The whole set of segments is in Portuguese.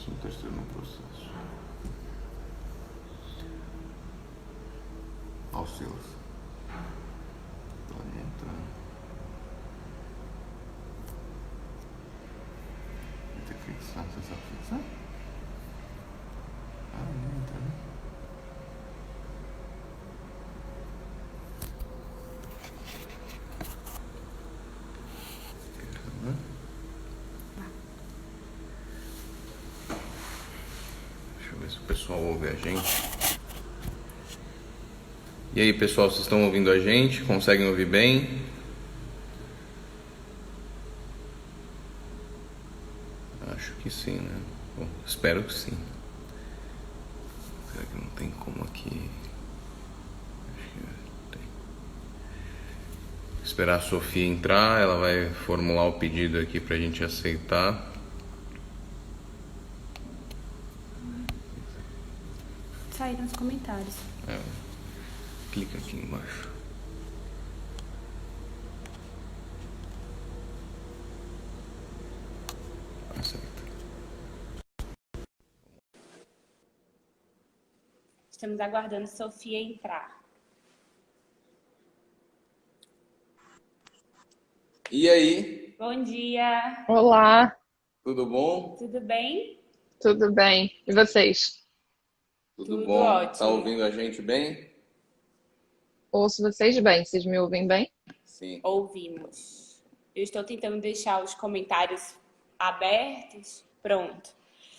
participação do terceiro no processo. Auxílios. Planeta. Vai ter que fixar. Você sabe fixar? Ah, não entra, né? Deixa eu ver se o pessoal ouve a gente. E aí, pessoal, vocês estão ouvindo a gente? Conseguem ouvir bem? Acho que sim, né? Bom, espero que sim. Será que não tem como aqui? Acho que tem. Esperar a Sofia entrar, ela vai formular o pedido aqui pra gente aceitar. Sair nos comentários. Clica aqui embaixo. Aceita. Estamos aguardando Sofia entrar. E aí? Bom dia. Olá, Tudo bom? Tudo bem? tudo bem? E vocês? Tudo Tudo bom? ótimo. Tá ouvindo a gente bem? Ouço vocês bem, vocês me ouvem bem? Sim. Ouvimos. Eu estou tentando deixar os comentários abertos. Pronto.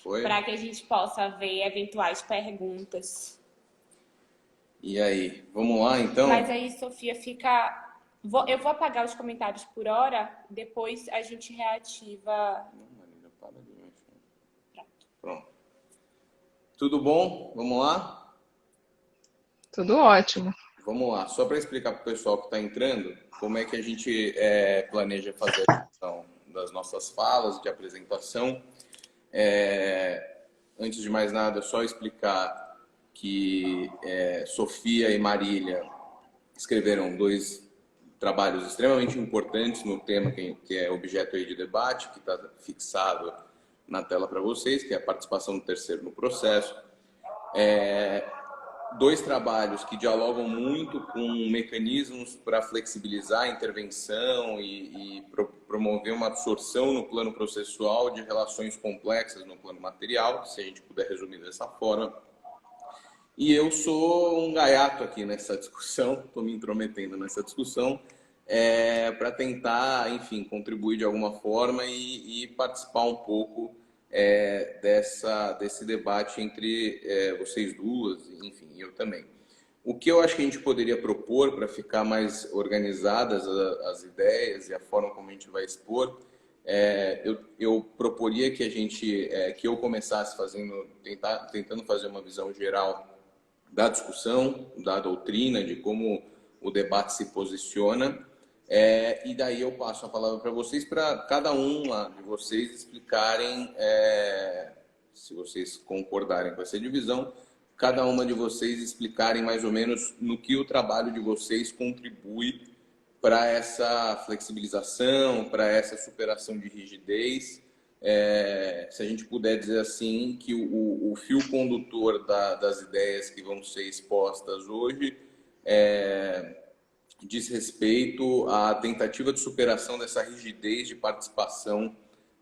Foi? Para que a gente possa ver eventuais perguntas. E aí? Vamos lá, então? Mas aí, Sofia, fica... Eu vou apagar os comentários por hora, depois a gente reativa. Não, Marina, para de mexer. Pronto. Tudo bom? Vamos lá? Tudo ótimo. Vamos lá. Só para explicar para o pessoal que está entrando, como é que a gente planeja fazer a discussão das nossas falas de apresentação. Antes de mais nada, só explicar que Sofia e Marília escreveram dois trabalhos extremamente importantes no tema que é objeto aí de debate, que está fixado na tela para vocês, que é a participação do terceiro no processo. Dois trabalhos que dialogam muito com mecanismos para flexibilizar a intervenção e promover uma absorção no plano processual de relações complexas no plano material, se a gente puder resumir dessa forma. E eu sou um gaiato aqui nessa discussão, estou me intrometendo nessa discussão, para tentar, enfim, contribuir de alguma forma e participar um pouco desse debate entre vocês duas, enfim, eu também. O que eu acho que a gente poderia propor para ficar mais organizadas as ideias e a forma como a gente vai expor, eu proporia que que eu começasse tentando fazer uma visão geral da discussão, da doutrina, de como o debate se posiciona, e daí eu passo a palavra para vocês, para cada uma de vocês explicarem, se vocês concordarem com essa divisão, cada uma de vocês explicarem mais ou menos no que o trabalho de vocês contribui para essa flexibilização, para essa superação de rigidez. Se a gente puder dizer assim, que o fio condutor das ideias que vão ser expostas hoje diz respeito à tentativa de superação dessa rigidez de participação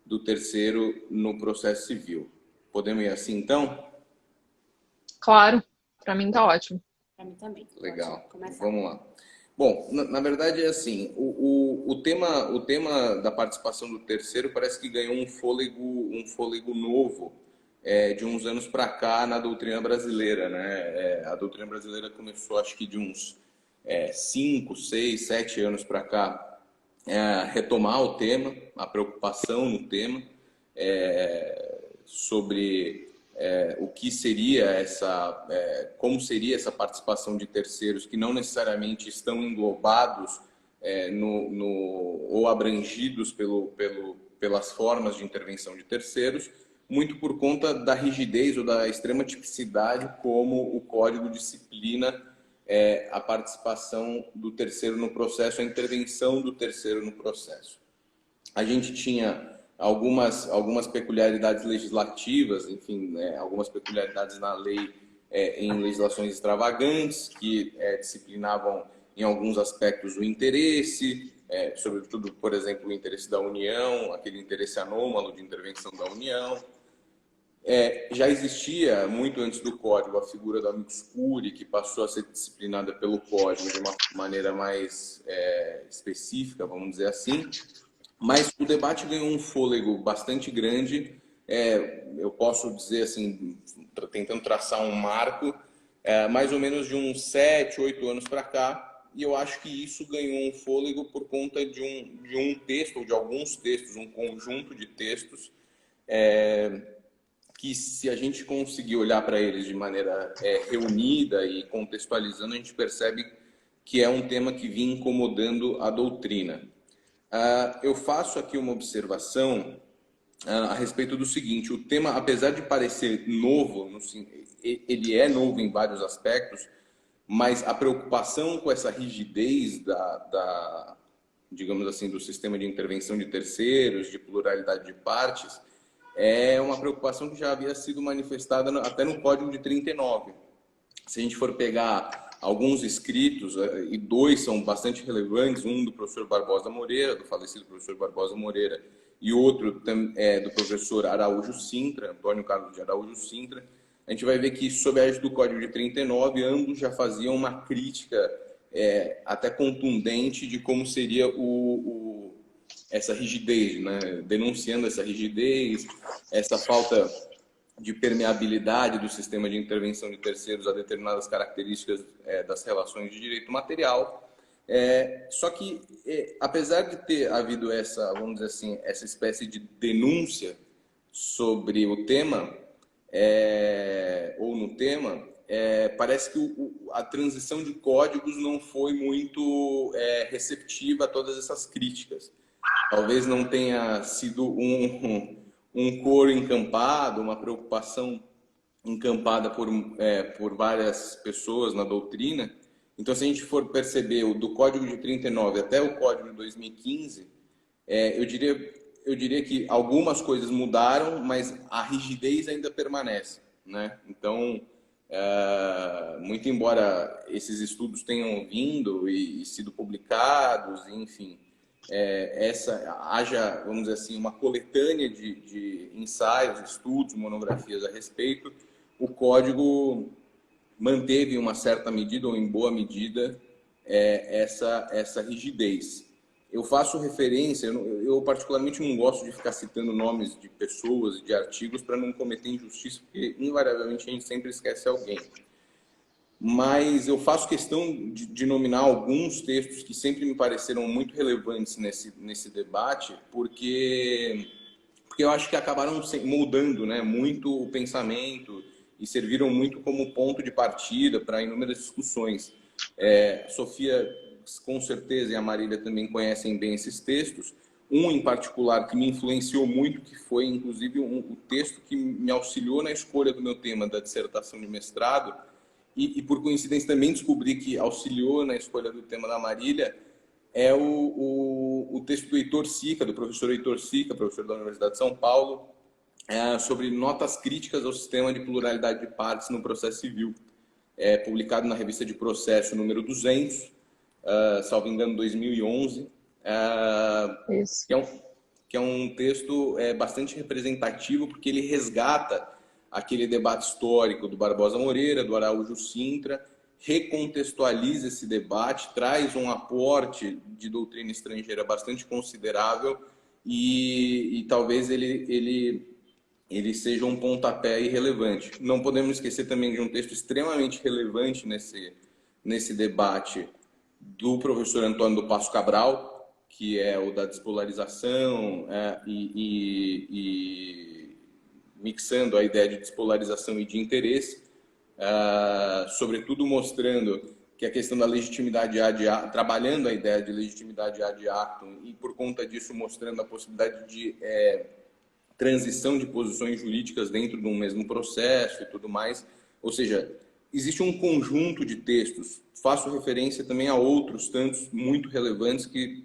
do terceiro no processo civil. Podemos ir assim, então? Claro, para mim tá ótimo. Para mim também. Legal. Pode começar. Vamos lá. Bom, na verdade é assim, o tema da participação do terceiro parece que ganhou um fôlego novo de uns anos para cá na doutrina brasileira, né? A doutrina brasileira começou, acho que de uns 5, 6, 7 anos para cá, a retomar o tema, a preocupação no tema, sobre o que seria como seria essa participação de terceiros que não necessariamente estão englobados ou abrangidos pelas formas de intervenção de terceiros, muito por conta da rigidez ou da extrema tipicidade como o Código disciplina a participação do terceiro no processo, a intervenção do terceiro no processo. A gente tinha algumas peculiaridades legislativas, enfim, né, algumas peculiaridades na lei em legislações extravagantes que disciplinavam em alguns aspectos o interesse, sobretudo, por exemplo, o interesse da União, aquele interesse anômalo de intervenção da União. Já existia, muito antes do Código, a figura do amicus curiae, que passou a ser disciplinada pelo Código de uma maneira mais específica, vamos dizer assim, mas o debate ganhou um fôlego bastante grande, eu posso dizer assim, tentando traçar um marco, mais ou menos de uns 7, 8 anos para cá, e eu acho que isso ganhou um fôlego por conta de um texto, ou de alguns textos, um conjunto de textos, que se a gente conseguir olhar para eles de maneira reunida e contextualizando, a gente percebe que é um tema que vinha incomodando a doutrina. Eu faço aqui uma observação a respeito do seguinte: o tema, apesar de parecer novo, ele é novo em vários aspectos, mas a preocupação com essa rigidez digamos assim, do sistema de intervenção de terceiros, de pluralidade de partes, é uma preocupação que já havia sido manifestada até no Código de 39. Se a gente for pegar alguns escritos, e dois são bastante relevantes, um do professor Barbosa Moreira, do falecido professor Barbosa Moreira, e outro do professor Araújo Sintra, Antônio Carlos de Araújo Sintra, a gente vai ver que, sob a égide do Código de 39, ambos já faziam uma crítica até contundente de como seria essa rigidez, né? Denunciando essa rigidez, essa falta de permeabilidade do sistema de intervenção de terceiros a determinadas características das relações de direito material. Só que, apesar de ter havido essa, vamos dizer assim, essa espécie de denúncia sobre o tema, ou no tema, parece que a transição de códigos não foi muito receptiva a todas essas críticas. Talvez não tenha sido um coro encampado, uma preocupação encampada por várias pessoas na doutrina. Então, se a gente for perceber do Código de 39 até o Código de 2015, eu diria que algumas coisas mudaram, mas a rigidez ainda permanece, né? Então, muito embora esses estudos tenham vindo e sido publicados, enfim, haja, vamos dizer assim, uma coletânea de ensaios, estudos, monografias a respeito, o Código manteve em uma certa medida, ou em boa medida, essa rigidez. Eu faço referência, eu particularmente não gosto de ficar citando nomes de pessoas e de artigos para não cometer injustiça, porque invariavelmente a gente sempre esquece alguém. Mas eu faço questão de nominar alguns textos que sempre me pareceram muito relevantes nesse debate, porque eu acho que acabaram moldando, né, muito o pensamento e serviram muito como ponto de partida para inúmeras discussões. A Sofia, com certeza, e a Marília também conhecem bem esses textos. Um em particular que me influenciou muito, que foi inclusive o texto que me auxiliou na escolha do meu tema da dissertação de mestrado, e por coincidência também descobri que auxiliou na escolha do tema da Marília, é o texto do Heitor Sica, do professor Heitor Sica, professor da Universidade de São Paulo, sobre notas críticas ao sistema de pluralidade de partes no processo civil, publicado na revista de processo número 200, salvo engano, 2011, que é um texto bastante representativo, porque ele resgata aquele debate histórico do Barbosa Moreira, do Araújo Sintra, recontextualiza esse debate, traz um aporte de doutrina estrangeira bastante considerável e talvez ele seja um pontapé irrelevante. Não podemos esquecer também de um texto extremamente relevante nesse debate do professor Antônio do Passo Cabral, que é o da despolarização mixando a ideia de despolarização e de interesse, sobretudo mostrando que a questão da legitimidade ad actum, trabalhando a ideia de legitimidade ad actum e, por conta disso, mostrando a possibilidade de transição de posições jurídicas dentro de um mesmo processo e tudo mais. Ou seja, existe um conjunto de textos. Faço referência também a outros tantos muito relevantes que,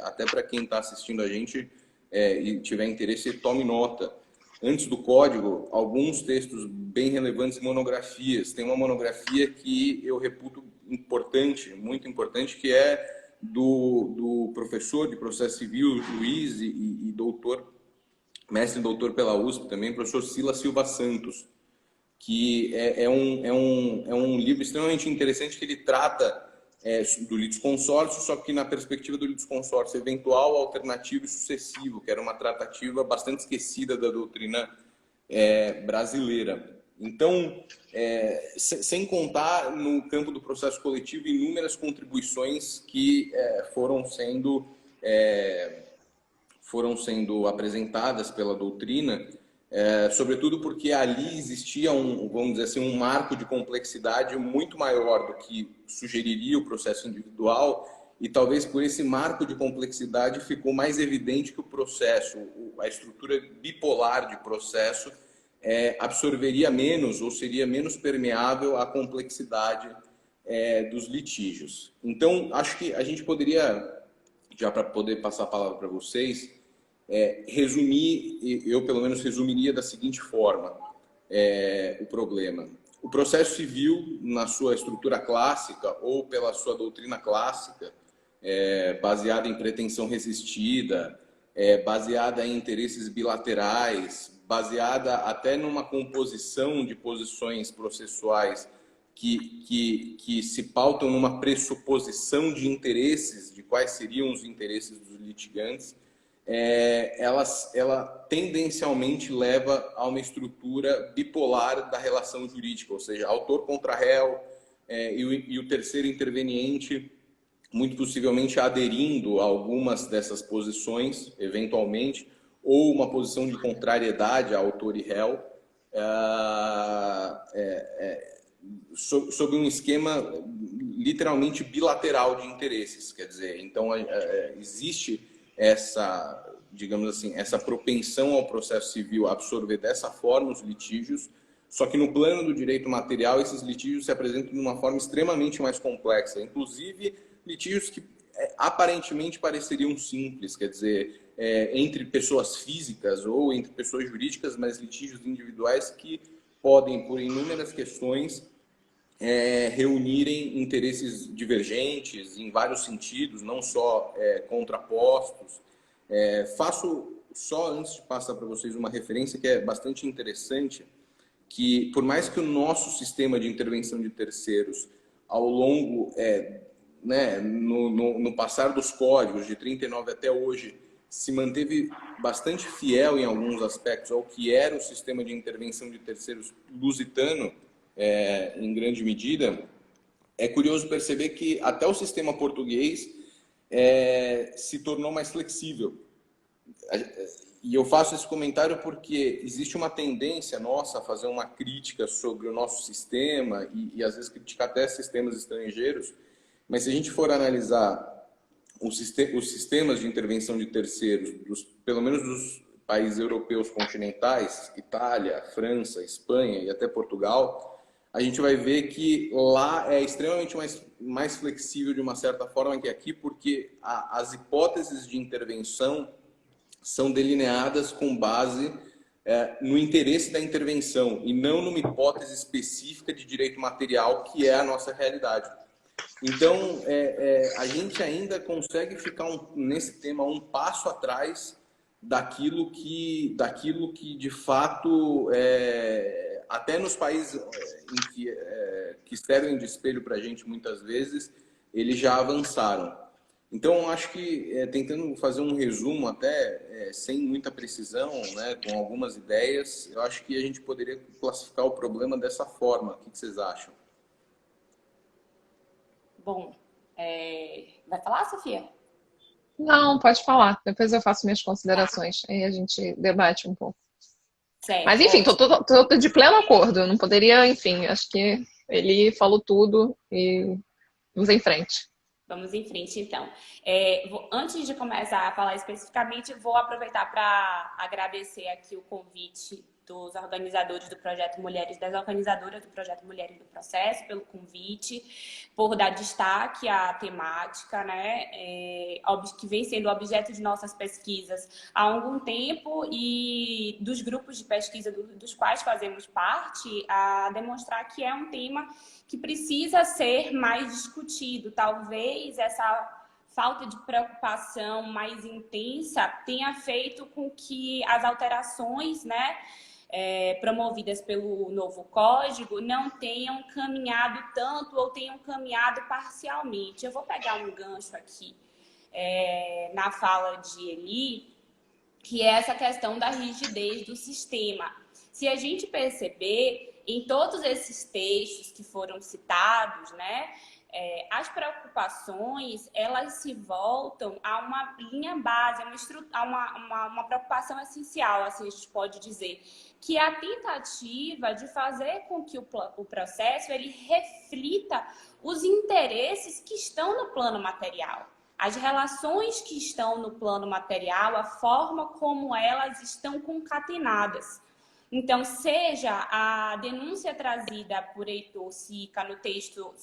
até para quem está assistindo a gente, e tiver interesse, tome nota. Antes do código, alguns textos bem relevantes e monografias. Tem uma monografia que eu reputo importante, muito importante, que é do professor de processo civil, juiz e doutor, mestre e doutor pela USP também, professor Silas Silva Santos, que é um livro extremamente interessante que ele trata do litisconsórcio, só que na perspectiva do litisconsórcio eventual, alternativo e sucessivo, que era uma tratativa bastante esquecida da doutrina brasileira. Então, sem contar no campo do processo coletivo inúmeras contribuições que foram sendo apresentadas pela doutrina, sobretudo porque ali existia vamos dizer assim, um marco de complexidade muito maior do que sugeriria o processo individual, e talvez por esse marco de complexidade ficou mais evidente que o processo, a estrutura bipolar de processo, absorveria menos ou seria menos permeável à complexidade dos litígios. Então, acho que a gente poderia, já para poder passar a palavra para vocês, resumir, eu pelo menos resumiria da seguinte forma o problema. O processo civil, na sua estrutura clássica ou pela sua doutrina clássica, baseada em pretensão resistida, baseada em interesses bilaterais, baseada até numa composição de posições processuais que se pautam numa pressuposição de interesses, de quais seriam os interesses dos litigantes, ela tendencialmente leva a uma estrutura bipolar da relação jurídica, ou seja, autor contra réu e o terceiro interveniente, muito possivelmente aderindo a algumas dessas posições, eventualmente, ou uma posição de contrariedade a autor e réu, sob um esquema literalmente bilateral de interesses. Quer dizer, então existe essa, digamos assim, essa propensão ao processo civil a absorver dessa forma os litígios, só que no plano do direito material esses litígios se apresentam de uma forma extremamente mais complexa, inclusive litígios que aparentemente pareceriam simples, quer dizer, entre pessoas físicas ou entre pessoas jurídicas, mas litígios individuais que podem, por inúmeras questões, reunirem interesses divergentes em vários sentidos, não só contrapostos. Faço só, antes de passar para vocês, uma referência que é bastante interessante, que por mais que o nosso sistema de intervenção de terceiros, ao longo, no passar dos códigos, de 39 até hoje, se manteve bastante fiel em alguns aspectos ao que era o sistema de intervenção de terceiros lusitano, em grande medida, é curioso perceber que até o sistema português se tornou mais flexível. E eu faço esse comentário porque existe uma tendência nossa a fazer uma crítica sobre o nosso sistema e às vezes criticar até sistemas estrangeiros, mas se a gente for analisar os sistemas de intervenção de terceiros, pelo menos dos países europeus continentais, Itália, França, Espanha e até Portugal, a gente vai ver que lá é extremamente mais flexível de uma certa forma que aqui, porque as hipóteses de intervenção são delineadas com base no interesse da intervenção e não numa hipótese específica de direito material, que é a nossa realidade. Então, a gente ainda consegue ficar nesse tema um passo atrás daquilo que de fato, até nos países que servem de espelho para a gente muitas vezes, eles já avançaram. Então, acho que, tentando fazer um resumo até sem muita precisão, né, com algumas ideias, eu acho que a gente poderia classificar o problema dessa forma. O que vocês acham? Bom, vai falar, Sofia? Não, pode falar. Depois eu faço minhas considerações. Aí a gente debate um pouco. Certo, Mas, enfim, tô de pleno acordo. Eu não poderia, enfim, acho que ele falou tudo e vamos em frente. Vamos em frente, então. Antes de começar a falar especificamente, vou aproveitar para agradecer aqui o convite dos organizadores do projeto Mulheres, das organizadoras do projeto Mulheres do Processo, pelo convite, por dar destaque à temática, né, que vem sendo objeto de nossas pesquisas há algum tempo e dos grupos de pesquisa dos quais fazemos parte, a demonstrar que é um tema que precisa ser mais discutido. Talvez essa falta de preocupação mais intensa tenha feito com que as alterações, né, promovidas pelo novo código não tenham caminhado tanto ou tenham caminhado parcialmente. Eu vou pegar um gancho aqui na fala de Eli, que é essa questão da rigidez do sistema. Se a gente perceber, em todos esses textos que foram citados, né, as preocupações, elas se voltam a uma linha base, a uma preocupação essencial, assim a gente pode dizer, que é a tentativa de fazer com que o processo ele reflita os interesses que estão no plano material. As relações que estão no plano material, a forma como elas estão concatenadas. Então, seja a denúncia trazida por Heitor Sica no texto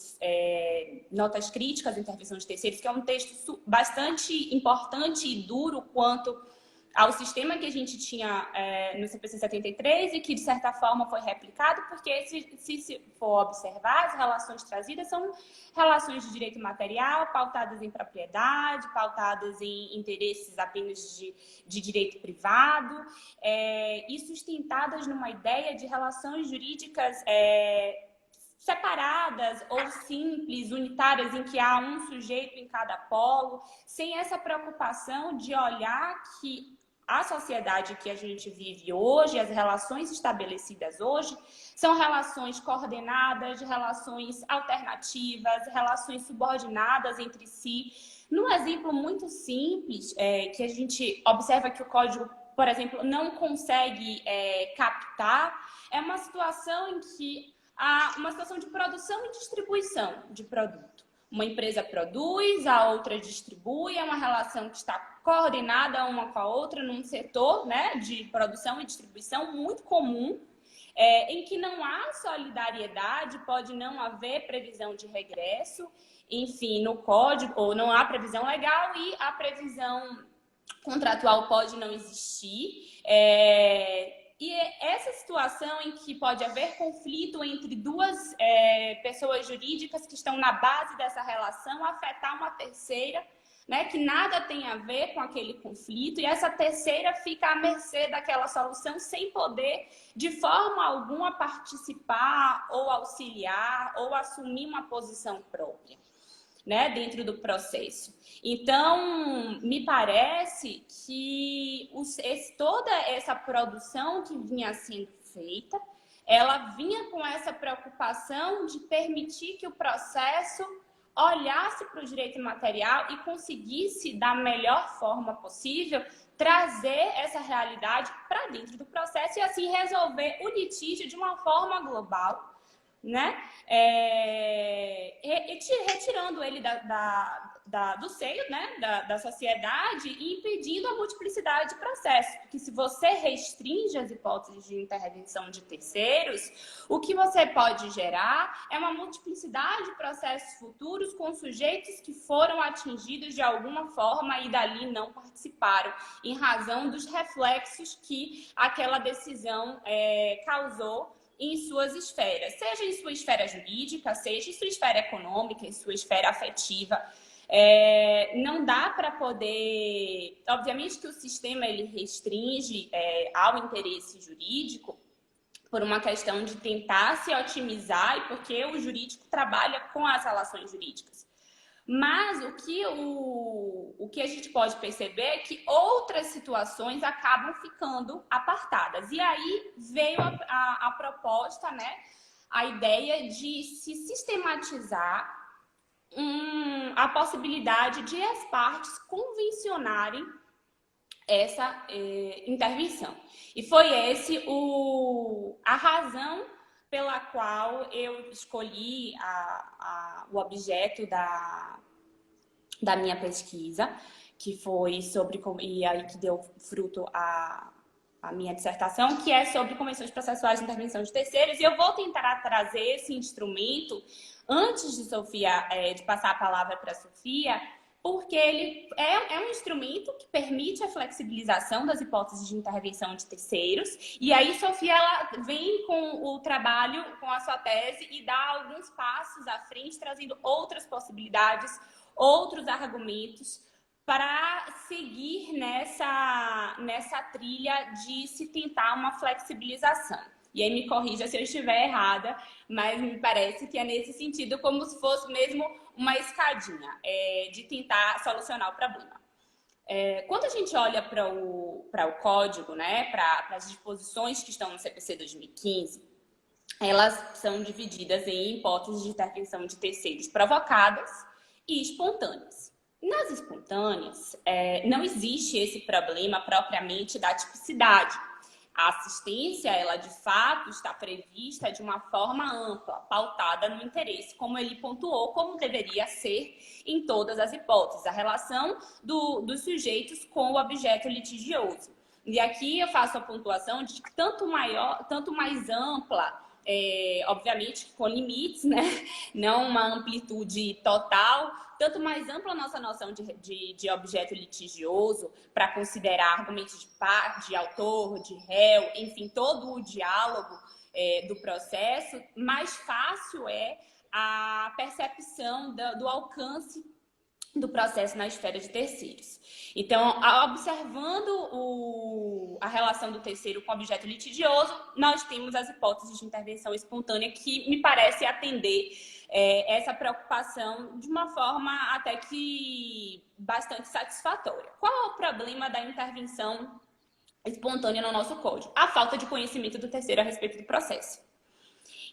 Notas Críticas, Intervenção de Terceiros, que é um texto bastante importante e duro quanto ao sistema que a gente tinha no CPC 73 e que, de certa forma, foi replicado, porque, se for observar, as relações trazidas são relações de direito material, pautadas em propriedade, pautadas em interesses apenas de direito privado, e sustentadas numa ideia de relações jurídicas separadas ou simples, unitárias, em que há um sujeito em cada polo, sem essa preocupação de olhar que a sociedade que a gente vive hoje, as relações estabelecidas hoje, são relações coordenadas, relações alternativas, relações subordinadas entre si. Num exemplo muito simples, que a gente observa que o código, por exemplo, não consegue captar, é uma situação em que há uma situação de produção e distribuição de produto. Uma empresa produz, a outra distribui, é uma relação que está coordenada uma com a outra num setor, né, de produção e distribuição muito comum, em que não há solidariedade, pode não haver previsão de regresso, enfim, no código, ou não há previsão legal e a previsão contratual pode não existir. E essa situação em que pode haver conflito entre duas pessoas jurídicas que estão na base dessa relação, afetar uma terceira, né, que nada tem a ver com aquele conflito, e essa terceira fica à mercê daquela solução sem poder, de forma alguma, participar ou auxiliar ou assumir uma posição própria, né, dentro do processo. Então, me parece que toda essa produção que vinha sendo feita, ela vinha com essa preocupação de permitir que o processo olhasse para o direito material e conseguisse, da melhor forma possível, trazer essa realidade para dentro do processo e assim resolver o litígio de uma forma global, né? Retirando ele do seio, né? da sociedade e impedindo a multiplicidade de processos. Porque se você restringe as hipóteses de intervenção de terceiros, o que você pode gerar é uma multiplicidade de processos futuros com sujeitos que foram atingidos de alguma forma e dali não participaram, em razão dos reflexos que aquela decisão causou em suas esferas, seja em sua esfera jurídica, seja em sua esfera econômica, em sua esfera afetiva. Não dá para poder... Obviamente que o sistema ele restringe ao interesse jurídico por uma questão de tentar se otimizar e porque o jurídico trabalha com as relações jurídicas. Mas o que a gente pode perceber é que outras situações acabam ficando apartadas. E aí veio a proposta, né, a ideia de se sistematizar a possibilidade de as partes convencionarem essa intervenção. E foi a razão pela qual eu escolhi o objeto da minha pesquisa, que foi sobre, e aí que deu fruto a minha dissertação, que é sobre convenções processuais de intervenção de terceiros, e eu vou tentar trazer esse instrumento antes de Sofia, de passar a palavra para a Sofia, porque ele é um instrumento que permite a flexibilização das hipóteses de intervenção de terceiros. E aí, Sofia, ela vem com o trabalho, com a sua tese, e dá alguns passos à frente, trazendo outras possibilidades, outros argumentos, para seguir nessa trilha de se tentar uma flexibilização. E aí me corrija se eu estiver errada, mas me parece que é nesse sentido, como se fosse mesmo uma escadinha de tentar solucionar o problema. Quando a gente olha para o código, né, para as disposições que estão no CPC 2015, elas são divididas em hipóteses de intervenção de terceiros provocadas e espontâneas. Nas espontâneas, não existe esse problema propriamente da tipicidade. A assistência, ela de fato está prevista de uma forma ampla, pautada no interesse, como ele pontuou, como deveria ser em todas as hipóteses, a relação dos sujeitos com o objeto litigioso. E aqui eu faço a pontuação de que tanto mais ampla, obviamente com limites, né? Não uma amplitude total, tanto mais ampla a nossa noção de objeto litigioso para considerar argumentos de parte, de autor, de réu, enfim, todo o diálogo do processo, mais fácil é a percepção do alcance do processo na esfera de terceiros. Então, observando a relação do terceiro com o objeto litigioso, nós temos as hipóteses de intervenção espontânea que me parece atender essa preocupação de uma forma até que bastante satisfatória. Qual é o problema da intervenção espontânea no nosso código? A falta de conhecimento do terceiro a respeito do processo.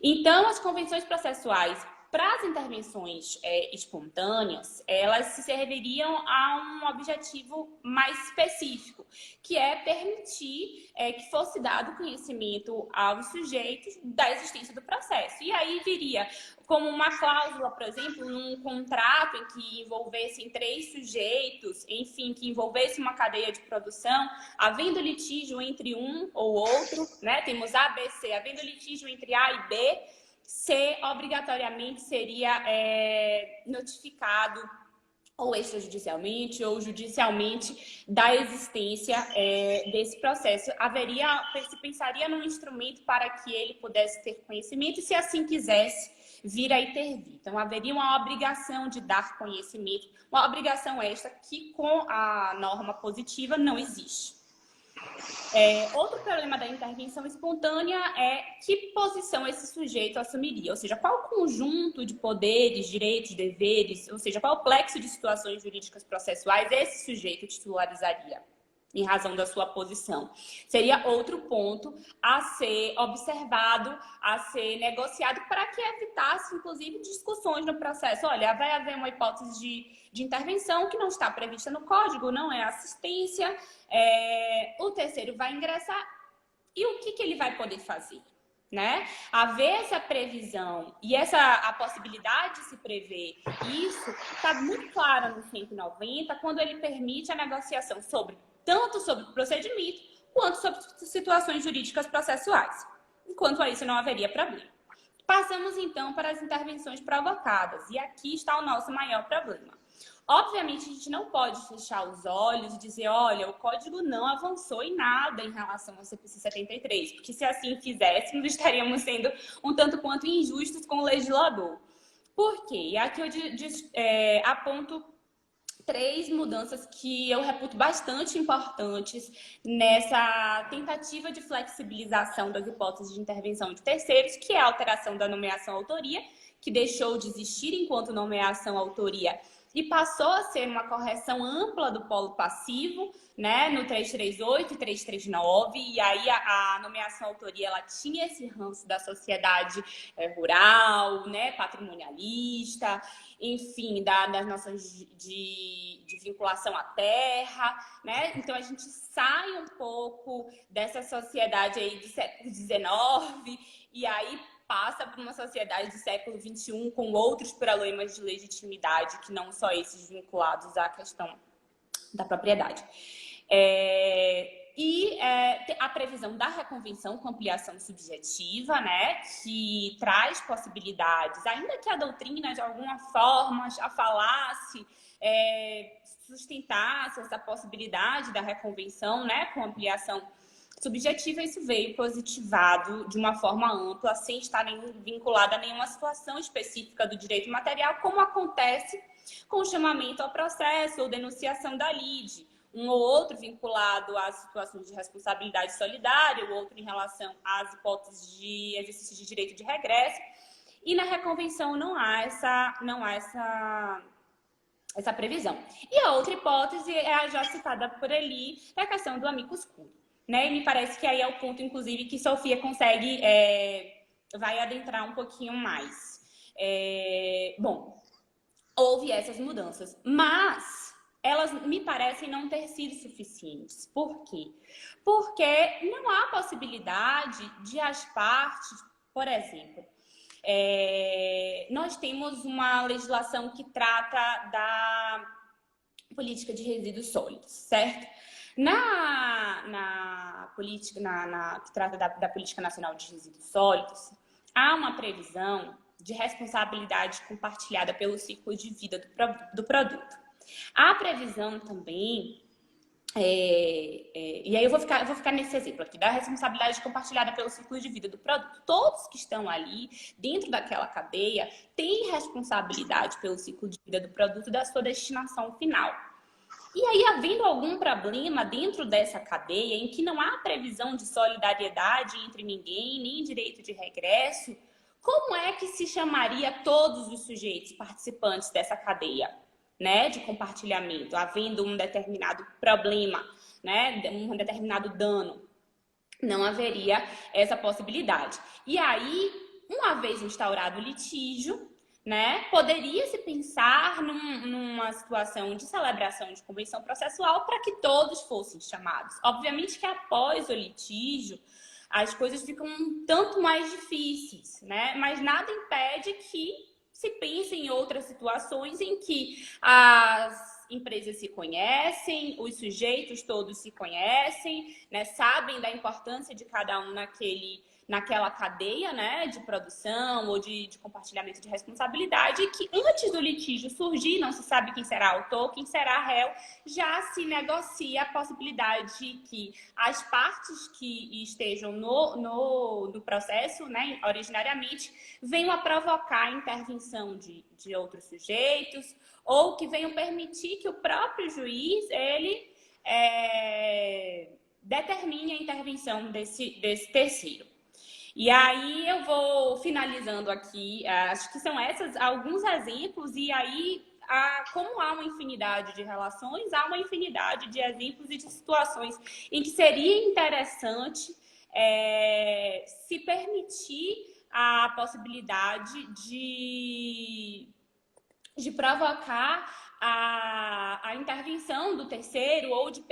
Então, as convenções processuais para as intervenções espontâneas, elas se serviriam a um objetivo mais específico, que é permitir que fosse dado conhecimento aos sujeitos da existência do processo. E aí viria como uma cláusula, por exemplo, num contrato em que envolvessem 3 sujeitos, enfim, que envolvesse uma cadeia de produção, havendo litígio entre um ou outro, né? Temos A, B, C, havendo litígio entre A e B, C obrigatoriamente seria notificado ou extrajudicialmente ou judicialmente da existência desse processo. Se pensaria num instrumento para que ele pudesse ter conhecimento e, se assim quisesse, vir a intervir. Então, haveria uma obrigação de dar conhecimento, uma obrigação esta que com a norma positiva não existe. Outro problema da intervenção espontânea é que posição esse sujeito assumiria, ou seja, qual conjunto de poderes, direitos, deveres, ou seja, qual plexo de situações jurídicas processuais esse sujeito titularizaria em razão da sua posição. Seria outro ponto a ser observado, a ser negociado para que evitasse, inclusive, discussões no processo. Olha, vai haver uma hipótese de intervenção que não está prevista no código, não é assistência, o terceiro vai ingressar e o que ele vai poder fazer? Né? Haver essa previsão e a possibilidade de se prever isso está muito clara no 190, quando ele permite a negociação tanto sobre o procedimento quanto sobre situações jurídicas processuais. Quanto a isso, não haveria problema. Passamos, então, para as intervenções provocadas. E aqui está o nosso maior problema. Obviamente, a gente não pode fechar os olhos e dizer, olha, o código não avançou em nada em relação ao CPC 73, porque se assim fizéssemos, estaríamos sendo um tanto quanto injustos com o legislador. Por quê? E aqui eu aponto 3 mudanças que eu reputo bastante importantes nessa tentativa de flexibilização das hipóteses de intervenção de terceiros, que é a alteração da nomeação-autoria, que deixou de existir enquanto nomeação-autoria e passou a ser uma correção ampla do polo passivo, né, no 338 e 339, e aí a nomeação-autoria ela tinha esse ranço da sociedade rural, né, patrimonialista, enfim, das noções de vinculação à terra, né? Então a gente sai um pouco dessa sociedade aí do século XIX e aí passa para uma sociedade do século XXI com outros problemas de legitimidade que não só esses vinculados à questão da propriedade. E a previsão da reconvenção com ampliação subjetiva, né, que traz possibilidades, ainda que a doutrina, de alguma forma, já falasse, sustentasse essa possibilidade da reconvenção, né, com ampliação subjetiva, isso veio positivado de uma forma ampla, sem estar vinculado a nenhuma situação específica do direito material, como acontece com o chamamento ao processo ou denunciação da lide. Um ou outro vinculado às situações de responsabilidade solidária, o outro em relação às hipóteses de exercício de direito de regresso. E na reconvenção não há essa previsão. E a outra hipótese é a já citada por ali, é a questão do amicus curiae, né? E me parece que aí é o ponto, inclusive, que Sofia consegue, vai adentrar um pouquinho mais. Bom, houve essas mudanças, mas elas me parecem não ter sido suficientes. Por quê? Porque não há possibilidade de as partes, por exemplo, nós temos uma legislação que trata da política de resíduos sólidos, certo? Na política, que trata da Política Nacional de Resíduos Sólidos, há uma previsão de responsabilidade compartilhada pelo ciclo de vida do produto. Há previsão também, e aí eu vou ficar nesse exemplo aqui, da responsabilidade compartilhada pelo ciclo de vida do produto. Todos que estão ali, dentro daquela cadeia, têm responsabilidade pelo ciclo de vida do produto e da sua destinação final. E aí, havendo algum problema dentro dessa cadeia, em que não há previsão de solidariedade entre ninguém, nem direito de regresso, como é que se chamaria todos os sujeitos participantes dessa cadeia, né, de compartilhamento, havendo um determinado problema, né, um determinado dano? Não haveria essa possibilidade. E aí, uma vez instaurado o litígio, né, poderia-se pensar numa situação de celebração de convenção processual para que todos fossem chamados. Obviamente que após o litígio, as coisas ficam um tanto mais difíceis, né? Mas nada impede que se pense em outras situações em que as empresas se conhecem, os sujeitos todos se conhecem, né? Sabem da importância de cada um naquela cadeia, né, de produção ou de compartilhamento de responsabilidade, e que antes do litígio surgir, não se sabe quem será autor, quem será réu, já se negocia a possibilidade de que as partes que estejam no processo, né, originariamente, venham a provocar a intervenção de outros sujeitos, ou que venham permitir que o próprio juiz, ele determine a intervenção desse terceiro. E aí eu vou finalizando aqui, acho que são esses alguns exemplos, e aí, como há uma infinidade de relações, há uma infinidade de exemplos e de situações em que seria interessante se permitir a possibilidade de provocar a intervenção do terceiro, ou de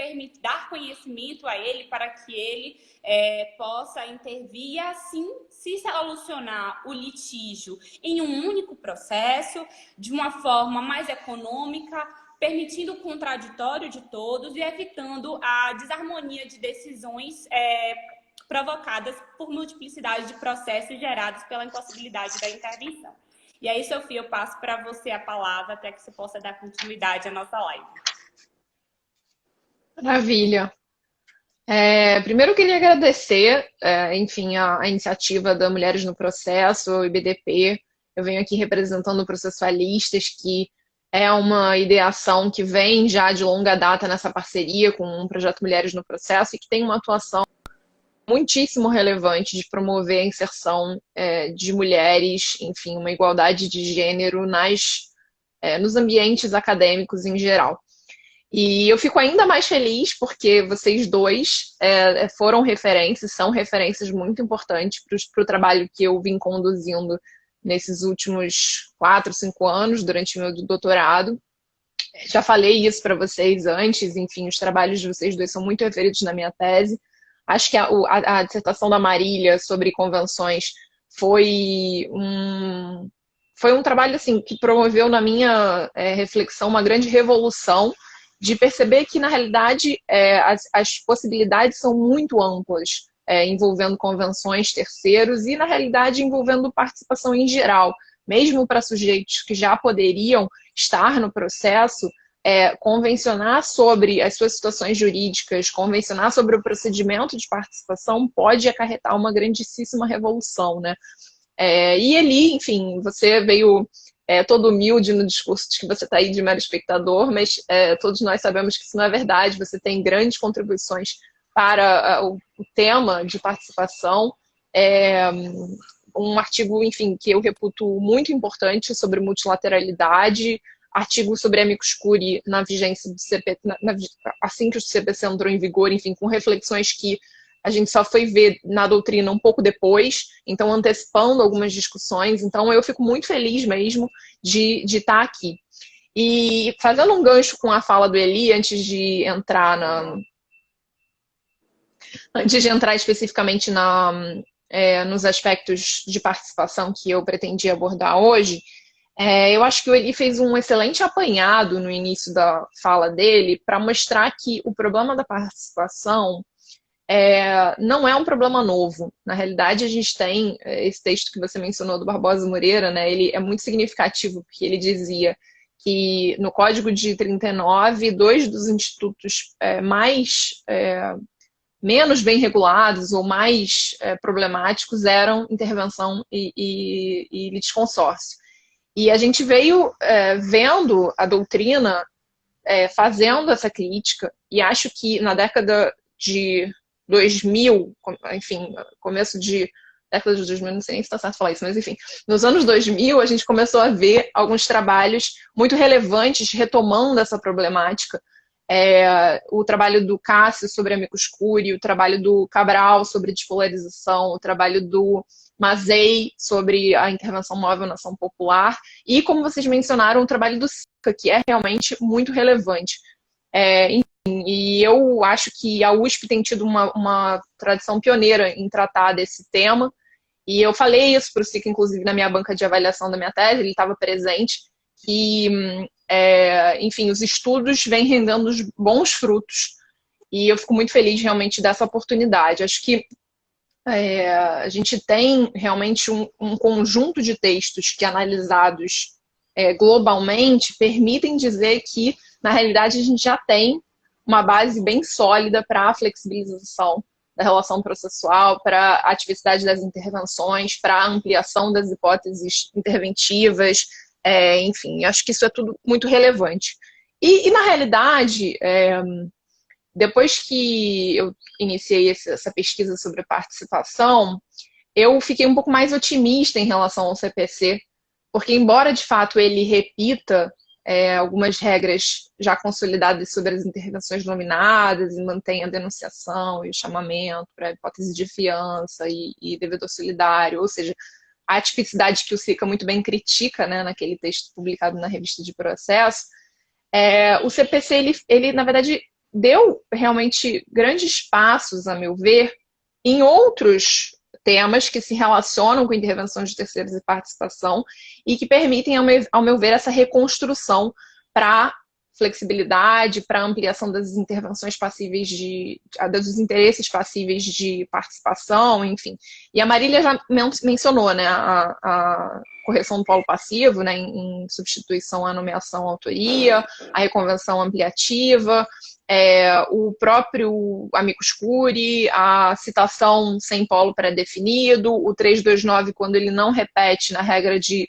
dar conhecimento a ele para que ele possa intervir e assim se solucionar o litígio em um único processo, de uma forma mais econômica, permitindo o contraditório de todos e evitando a desarmonia de decisões provocadas por multiplicidade de processos gerados pela impossibilidade da intervenção. E aí, Sofia, eu passo para você a palavra para que você possa dar continuidade à nossa live. Maravilha. Primeiro eu queria agradecer, enfim, a iniciativa da Mulheres no Processo, o IBDP. Eu venho aqui representando processualistas, que é uma ideação que vem já de longa data nessa parceria com o projeto Mulheres no Processo e que tem uma atuação muitíssimo relevante de promover a inserção de mulheres, enfim, uma igualdade de gênero nos ambientes acadêmicos em geral. E eu fico ainda mais feliz porque vocês dois foram referências, são referências muito importantes para o trabalho que eu vim conduzindo nesses últimos 4, 5 anos, durante o meu doutorado. Já falei isso para vocês antes, enfim, os trabalhos de vocês dois são muito referidos na minha tese. Acho que a dissertação da Marília sobre convenções foi um trabalho assim, que promoveu na minha reflexão uma grande revolução de perceber que, na realidade, as possibilidades são muito amplas, envolvendo convenções, terceiros e, na realidade, envolvendo participação em geral. Mesmo para sujeitos que já poderiam estar no processo, convencionar sobre as suas situações jurídicas, convencionar sobre o procedimento de participação pode acarretar uma grandíssima revolução, né? E ali, enfim, você veio todo humilde no discurso de que você está aí de mero espectador, mas todos nós sabemos que isso não é verdade. Você tem grandes contribuições para o tema de participação. Um artigo, enfim, que eu reputo muito importante sobre multilateralidade, artigo sobre amicus curiae na vigência do CP, assim que o CPC entrou em vigor, enfim, com reflexões que a gente só foi ver na doutrina um pouco depois, então antecipando algumas discussões. Então eu fico muito feliz mesmo de estar aqui. E fazendo um gancho com a fala do Eli, antes de entrar especificamente nos aspectos de participação que eu pretendi abordar hoje, eu acho que o Eli fez um excelente apanhado no início da fala dele para mostrar que o problema da participação não é um problema novo. Na realidade, a gente tem esse texto que você mencionou do Barbosa Moreira, né? Ele é muito significativo, porque ele dizia que no Código de 39, dois dos institutos menos bem regulados ou mais problemáticos eram intervenção e litisconsórcio. E a gente veio vendo a doutrina fazendo essa crítica, e acho que na década de 2000, enfim, começo de década de 2000, não sei nem se está certo falar isso, mas enfim, nos anos 2000 a gente começou a ver alguns trabalhos muito relevantes retomando essa problemática. O trabalho do Cássio sobre amicus curiae, o trabalho do Cabral sobre despolarização, o trabalho do Mazei sobre a intervenção móvel na ação popular e, como vocês mencionaram, o trabalho do Sica, que é realmente muito relevante. E eu acho que a USP tem tido uma tradição pioneira em tratar desse tema, e eu falei isso para o Sica, inclusive, na minha banca de avaliação da minha tese, ele estava presente, que, enfim, os estudos vêm rendendo bons frutos, e eu fico muito feliz realmente dessa oportunidade. Acho que a gente tem realmente um conjunto de textos que, analisados globalmente, permitem dizer que, na realidade, a gente já tem uma base bem sólida para a flexibilização da relação processual, para a atividade das intervenções, para a ampliação das hipóteses interventivas, enfim, acho que isso é tudo muito relevante. E na realidade, depois que eu iniciei essa pesquisa sobre participação, eu fiquei um pouco mais otimista em relação ao CPC, porque embora de fato ele repita algumas regras já consolidadas sobre as intervenções nominadas e mantenha a denunciação e o chamamento para a hipótese de fiança e devedor solidário, ou seja, a tipicidade que o Sica muito bem critica, né, naquele texto publicado na revista de processo, o CPC, ele, na verdade, deu realmente grandes passos, a meu ver, em outros temas que se relacionam com intervenção de terceiros e participação e que permitem, ao meu ver, essa reconstrução para flexibilidade, para ampliação das intervenções passíveis dos interesses passíveis de participação, enfim. E a Marília já mencionou, né, a correção do polo passivo, né, em substituição à nomeação à autoria, a reconvenção ampliativa, o próprio amicus curiae, a citação sem polo pré-definido, o 329, quando ele não repete na regra de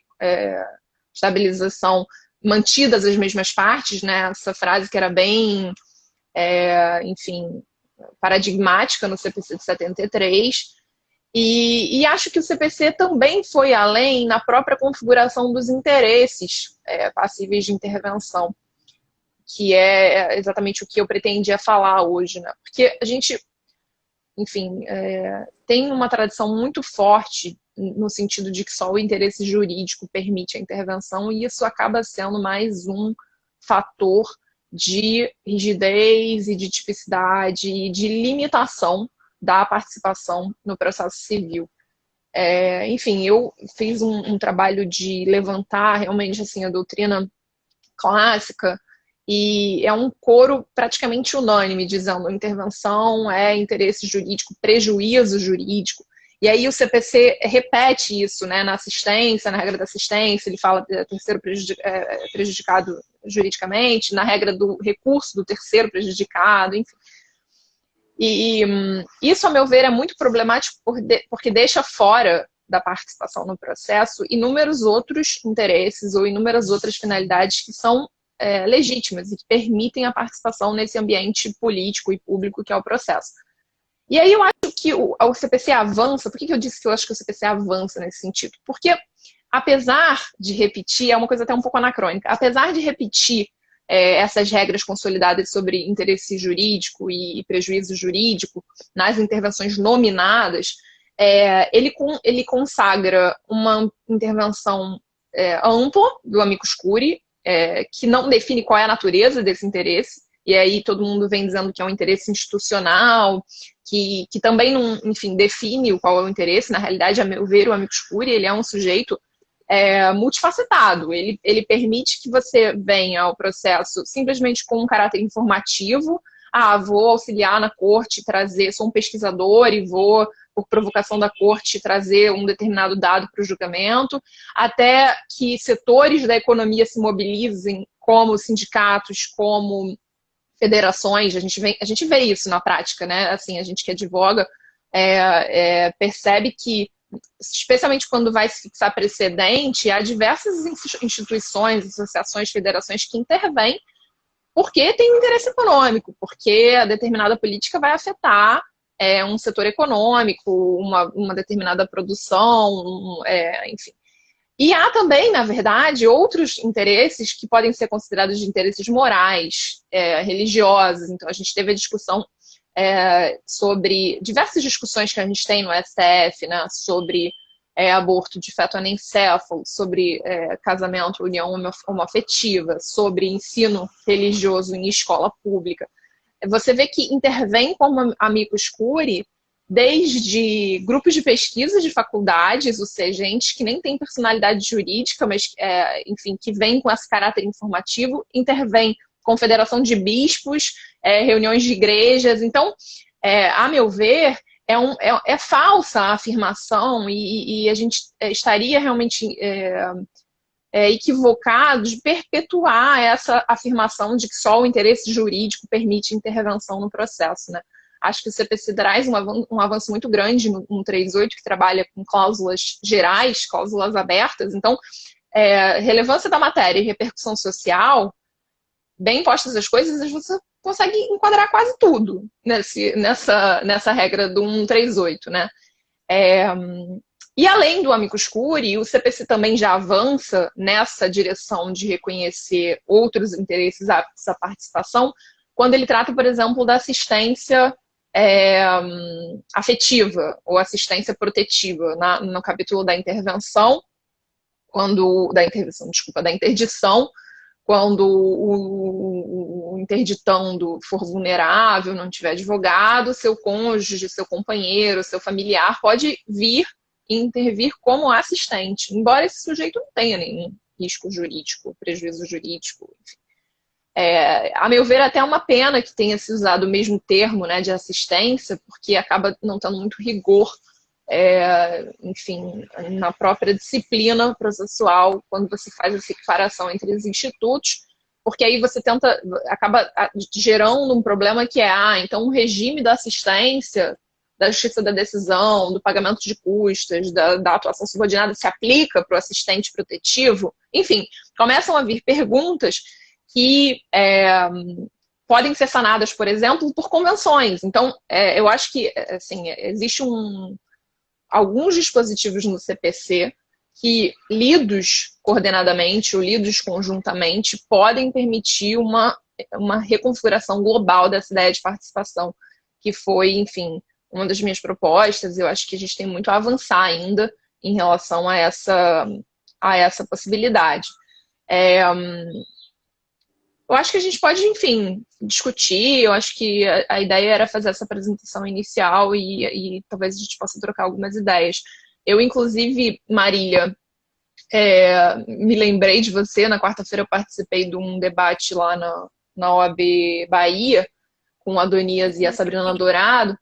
estabilização mantidas as mesmas partes, né? Essa frase que era bem, enfim, paradigmática no CPC de 73. E acho que o CPC também foi além na própria configuração dos interesses passíveis de intervenção, que é exatamente o que eu pretendia falar hoje, né? Porque a gente, enfim, tem uma tradição muito forte no sentido de que só o interesse jurídico permite a intervenção, e isso acaba sendo mais um fator de rigidez e de tipicidade e de limitação da participação no processo civil. Enfim, eu fiz um trabalho de levantar realmente assim, a doutrina clássica e é um coro praticamente unânime, dizendo intervenção é interesse jurídico, prejuízo jurídico. E aí o CPC repete isso, né, na assistência, na regra da assistência, ele fala de terceiro prejudicado juridicamente, na regra do recurso do terceiro prejudicado, enfim. E isso, a meu ver, é muito problemático porque deixa fora da participação no processo inúmeros outros interesses ou inúmeras outras finalidades que são legítimas e que permitem a participação nesse ambiente político e público que é o processo. E aí eu acho que o CPC avança. Por que eu disse que eu acho que o CPC avança nesse sentido? Porque, apesar de repetir, é uma coisa até um pouco anacrônica, apesar de repetir essas regras consolidadas sobre interesse jurídico e prejuízo jurídico nas intervenções nominadas, ele consagra uma intervenção ampla do amicus curiae, que não define qual é a natureza desse interesse, e aí todo mundo vem dizendo que é um interesse institucional, que também não, enfim, define qual é o interesse. Na realidade, a meu ver, o amicus curiae, ele é um sujeito multifacetado. Ele permite que você venha ao processo simplesmente com um caráter informativo. Vou auxiliar na corte, sou um pesquisador e vou, por provocação da corte, trazer um determinado dado para o julgamento, até que setores da economia se mobilizem, como sindicatos, como federações. A gente vê isso na prática, né? Assim, a gente que advoga percebe que, especialmente quando vai se fixar precedente, há diversas instituições, associações, federações que intervêm porque tem interesse econômico, porque a determinada política vai afetar um setor econômico, uma determinada produção, enfim. E há também, na verdade, outros interesses que podem ser considerados de interesses morais, religiosos. Então, a gente teve a discussão sobre diversas discussões que a gente tem no STF, né, sobre aborto de feto anencéfalo, sobre casamento, união homoafetiva, sobre ensino religioso em escola pública. Você vê que intervém como amicus curiae desde grupos de pesquisa de faculdades, ou seja, gente que nem tem personalidade jurídica, mas, enfim, que vem com esse caráter informativo, intervém confederação de bispos, reuniões de igrejas. Então, a meu ver, é falsa a afirmação e a gente estaria realmente equivocado de perpetuar essa afirmação de que só o interesse jurídico permite intervenção no processo, né? Acho que o CPC traz um avanço muito grande no 138, que trabalha com cláusulas gerais, cláusulas abertas. Então, relevância da matéria e repercussão social, bem postas as coisas, você consegue enquadrar quase tudo nessa regra do 138, né? E além do amicus curiae, o CPC também já avança nessa direção de reconhecer outros interesses à participação, quando ele trata, por exemplo, da assistência afetiva ou assistência protetiva, no capítulo da interdição, quando o interditando for vulnerável, não tiver advogado, seu cônjuge, seu companheiro, seu familiar pode vir e intervir como assistente, embora esse sujeito não tenha nenhum risco jurídico, prejuízo jurídico, enfim. A meu ver, até é uma pena que tenha se usado o mesmo termo, né, de assistência, porque acaba não tendo muito rigor, enfim, na própria disciplina processual, quando você faz essa equiparação entre os institutos, porque aí você acaba gerando um problema que então o regime da assistência, da justiça da decisão, do pagamento de custas, da atuação subordinada se aplica para o assistente protetivo. Enfim, começam a vir perguntas que podem ser sanadas, por exemplo, por convenções. Então, eu acho que assim, existe alguns dispositivos no CPC que, lidos coordenadamente ou lidos conjuntamente, podem permitir uma reconfiguração global dessa ideia de participação, que foi, enfim, uma das minhas propostas. Eu acho que a gente tem muito a avançar ainda em relação a essa possibilidade. Eu acho que a gente pode, enfim, discutir. Eu acho que a ideia era fazer essa apresentação inicial e talvez a gente possa trocar algumas ideias. Eu, inclusive, Marília, me lembrei de você. Na quarta-feira eu participei de um debate lá na OAB Bahia, com a Adonias e a Sabrina Dourado.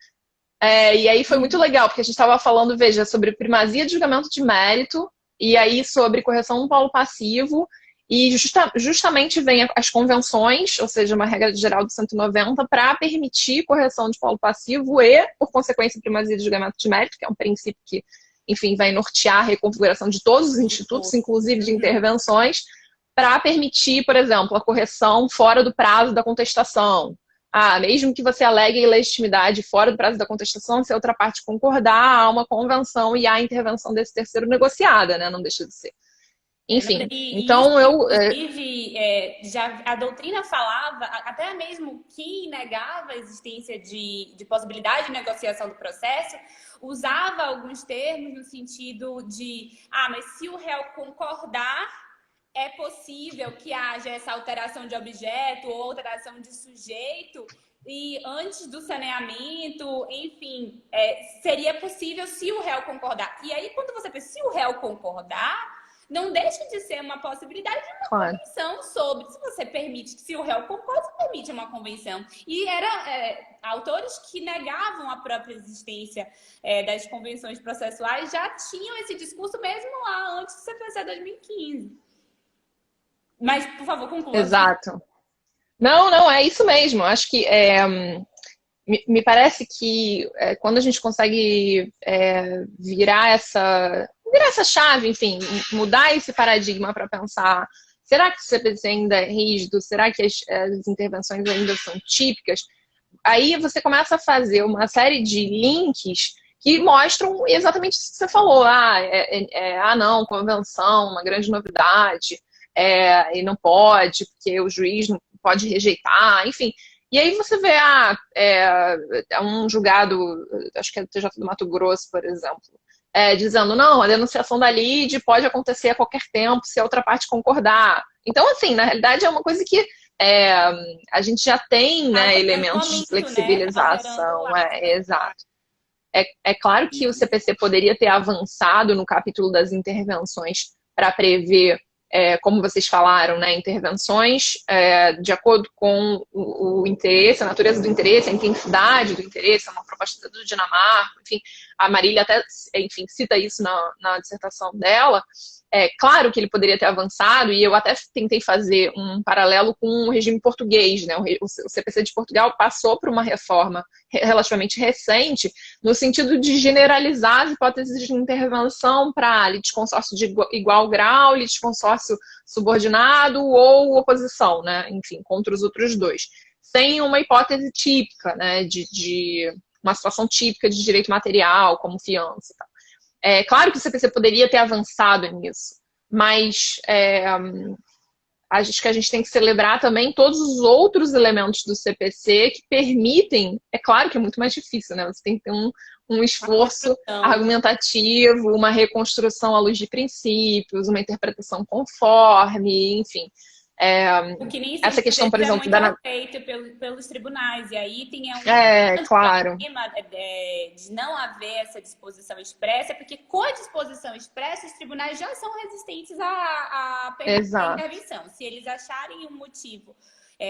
E aí foi muito legal, porque a gente estava falando, veja, sobre primazia de julgamento de mérito, e aí sobre correção do polo passivo, e justamente vem as convenções, ou seja, uma regra geral do 190, para permitir correção de polo passivo e, por consequência, primazia de julgamento de mérito, que é um princípio que, enfim, vai nortear a reconfiguração de todos os institutos, inclusive de intervenções, para permitir, por exemplo, a correção fora do prazo da contestação. Mesmo que você alegue ilegitimidade fora do prazo da contestação, se a outra parte concordar, há uma convenção e há a intervenção desse terceiro negociada, né? Não deixa de ser. Enfim, então inclusive, já a doutrina falava, até mesmo quem negava a existência de possibilidade de negociação do processo, usava alguns termos no sentido de, mas se o réu concordar, é possível que haja essa alteração de objeto ou alteração de sujeito, e antes do saneamento, enfim, seria possível se o réu concordar. E aí, quando você pensa, se o réu concordar, não deixa de ser uma possibilidade de uma convenção sobre, se você permite, se o réu concorda, você permite uma convenção. E eram autores que negavam a própria existência das convenções processuais, já tinham esse discurso mesmo lá antes do CPC 2015. Mas, por favor, conclua. Exato. Não, é isso mesmo. Acho que me parece que quando a gente consegue virar essa chave, enfim, mudar esse paradigma para pensar, será que o CPC ainda é rígido? Será que as intervenções ainda são típicas? Aí você começa a fazer uma série de links que mostram exatamente isso que você falou. Não, convenção, uma grande novidade, e não pode, porque o juiz não pode rejeitar, enfim. E aí você vê um julgado, acho que é do TJ do Mato Grosso, por exemplo, dizendo, não, a denunciação da lide pode acontecer a qualquer tempo se a outra parte concordar. Então, assim, na realidade é uma coisa que a gente já tem, né, elementos de flexibilização. Exato. É claro que o CPC poderia ter avançado no capítulo das intervenções para prever, como vocês falaram, né, intervenções de acordo com o interesse, a natureza do interesse, a intensidade do interesse, é uma proposta do Dinamarca, enfim, a Marília até, enfim, cita isso na dissertação dela. Claro que ele poderia ter avançado, e eu até tentei fazer um paralelo com o regime português, né? O CPC de Portugal passou por uma reforma relativamente recente, no sentido de generalizar as hipóteses de intervenção para litisconsórcio de igual grau, litisconsórcio subordinado ou oposição, né? Enfim, contra os outros dois. Sem uma hipótese típica, né? De uma situação típica de direito material, como fiança e tal. Claro que o CPC poderia ter avançado nisso, mas acho que a gente tem que celebrar também todos os outros elementos do CPC que permitem, claro que é muito mais difícil, né? Você tem que ter um esforço argumentativo, uma reconstrução à luz de princípios, uma interpretação conforme, enfim. O que nem essa questão, por exemplo, feito pelos tribunais, e aí tem claro, problema de não haver essa disposição expressa, porque com a disposição expressa os tribunais já são resistentes a permitir a intervenção. Se eles acharem um motivo,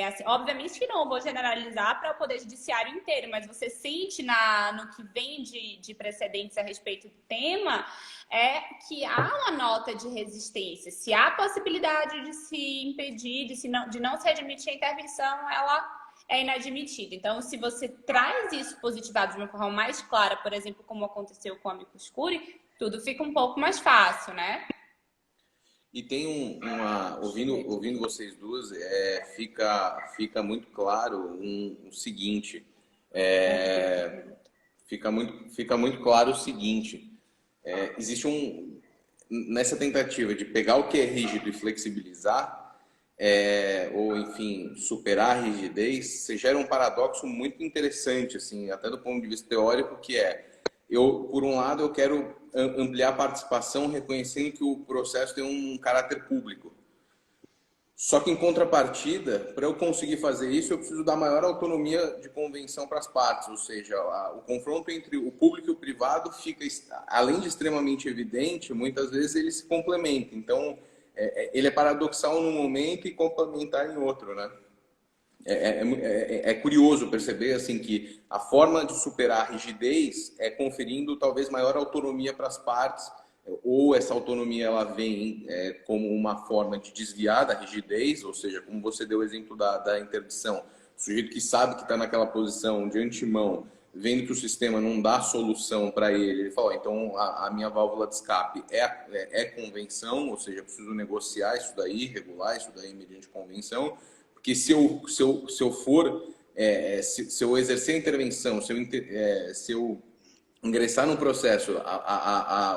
assim, obviamente que não vou generalizar para o Poder Judiciário inteiro, mas você sente no que vem de precedentes a respeito do tema, que há uma nota de resistência. Se há possibilidade de se impedir, de não se admitir a intervenção, ela é inadmitida. Então, se você traz isso positivado de uma forma mais clara, por exemplo, como aconteceu com o amicus curiae, tudo fica um pouco mais fácil, né? E tem ouvindo vocês duas, fica muito claro o seguinte, fica muito claro o seguinte, existe nessa tentativa de pegar o que é rígido e flexibilizar, ou enfim, superar a rigidez, você gera um paradoxo muito interessante, assim, até do ponto de vista teórico, que por um lado, eu quero ampliar a participação, reconhecendo que o processo tem um caráter público. Só que, em contrapartida, para eu conseguir fazer isso, eu preciso dar maior autonomia de convenção para as partes. Ou seja, o confronto entre o público e o privado fica, além de extremamente evidente, muitas vezes ele se complementa. Então, ele é paradoxal num momento e complementar em outro, né? É curioso perceber assim que a forma de superar a rigidez é conferindo talvez maior autonomia para as partes, ou essa autonomia ela vem como uma forma de desviar da rigidez, ou seja, como você deu o exemplo da interdição, o sujeito que sabe que está naquela posição de antemão, vendo que o sistema não dá solução para ele, ele fala, então a minha válvula de escape é convenção, ou seja, eu preciso negociar isso daí, regular isso daí mediante convenção, porque se eu for, se eu exercer a intervenção, se eu ingressar no processo,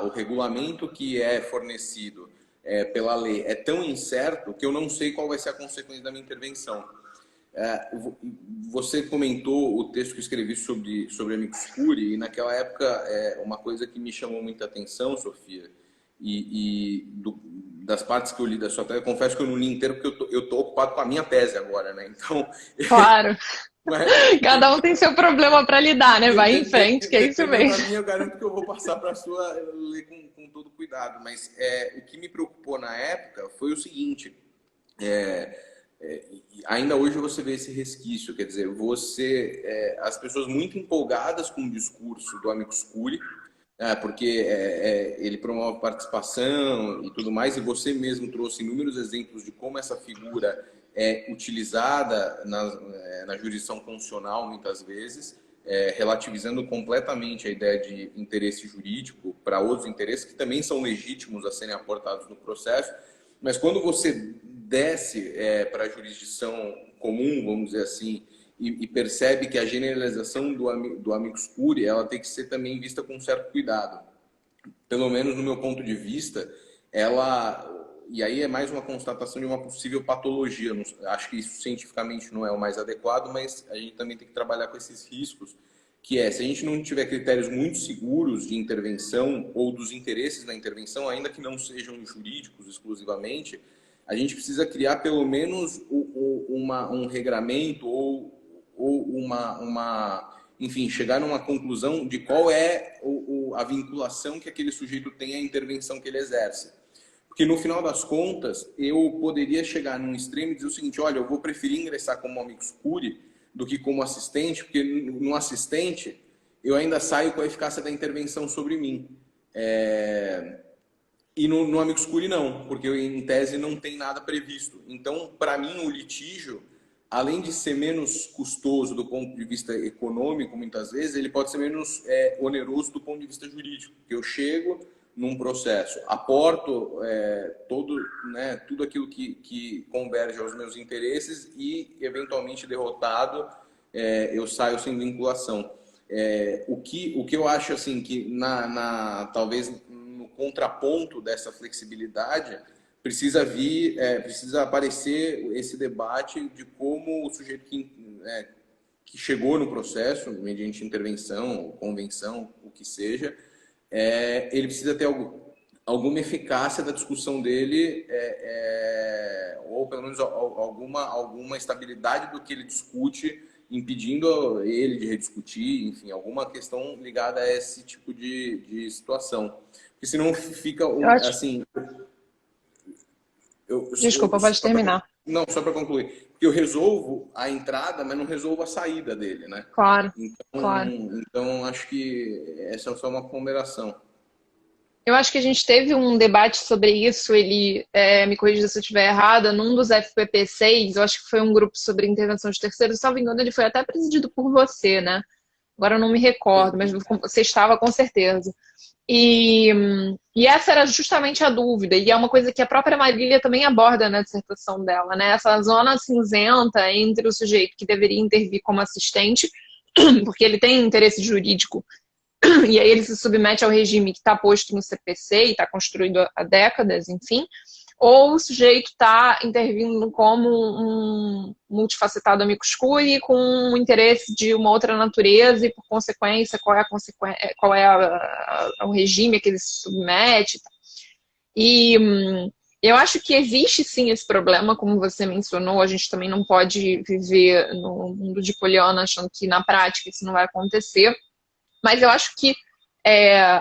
o regulamento que é fornecido pela lei é tão incerto que eu não sei qual vai ser a consequência da minha intervenção. Você comentou o texto que eu escrevi sobre amicus curiae, e naquela época uma coisa que me chamou muita atenção, Sofia, das partes que eu li da sua tese, eu confesso que eu não li inteiro porque eu tô ocupado com a minha tese agora, né? Então, Claro. Cada um tem seu problema para lidar, né? Vai em frente, que é isso mesmo. Para mim, eu garanto que eu vou passar para a sua ler com todo cuidado. Mas o que me preocupou na época foi o seguinte: ainda hoje você vê esse resquício, quer dizer, as pessoas muito empolgadas com o discurso do amicus curiae, porque ele promove participação e tudo mais, e você mesmo trouxe inúmeros exemplos de como essa figura é utilizada na jurisdição constitucional muitas vezes, relativizando completamente a ideia de interesse jurídico para outros interesses que também são legítimos a serem aportados no processo, mas quando você desce para a jurisdição comum, vamos dizer assim, e percebe que a generalização do amicus curiae ela tem que ser também vista com um certo cuidado. Pelo menos no meu ponto de vista, e aí é mais uma constatação de uma possível patologia. Acho que isso cientificamente não é o mais adequado, mas a gente também tem que trabalhar com esses riscos, que se a gente não tiver critérios muito seguros de intervenção ou dos interesses da intervenção, ainda que não sejam jurídicos exclusivamente, a gente precisa criar pelo menos um regramento ou enfim, chegar numa conclusão de qual é a vinculação que aquele sujeito tem à intervenção que ele exerce. Porque no final das contas, eu poderia chegar num extremo e dizer o seguinte: olha, eu vou preferir ingressar como amicus curiae do que como assistente, porque no assistente eu ainda saio com a eficácia da intervenção sobre mim. E no amicus curiae não, porque em tese não tem nada previsto. Então, para mim, o litígio, além de ser menos custoso do ponto de vista econômico, muitas vezes, ele pode ser menos oneroso do ponto de vista jurídico. Porque eu chego num processo, aporto tudo aquilo que converge aos meus interesses e, eventualmente, derrotado, eu saio sem vinculação. O que eu acho assim que talvez no contraponto dessa flexibilidade precisa aparecer esse debate de como o sujeito que chegou no processo mediante intervenção, convenção, o que seja, ele precisa ter alguma eficácia da discussão dele, ou pelo menos alguma estabilidade do que ele discute, impedindo ele de rediscutir, enfim, alguma questão ligada a esse tipo de situação. Porque senão fica assim... Desculpa, pode terminar. Não, só para concluir. Porque eu resolvo a entrada, mas não resolvo a saída dele, né? Claro, então, claro. Então, acho que essa é só uma ponderação. Eu acho que a gente teve um debate sobre isso, ele me corrija se eu estiver errada, num dos FPP6, eu acho que foi um grupo sobre intervenção de terceiros, se não me engano, ele foi até presidido por você, né? Agora eu não me recordo, mas você estava com certeza. E essa era justamente a dúvida, e é uma coisa que a própria Marília também aborda na dissertação dela, né? Essa zona cinzenta entre o sujeito que deveria intervir como assistente, porque ele tem interesse jurídico, e aí ele se submete ao regime que está posto no CPC e está construído há décadas, enfim, ou o sujeito está intervindo como um multifacetado amicus curiae com um interesse de uma outra natureza e, por consequência, qual é o regime a que ele se submete. E eu acho que existe, sim, esse problema, como você mencionou, a gente também não pode viver no mundo de Poliana achando que, na prática, isso não vai acontecer. Mas eu acho que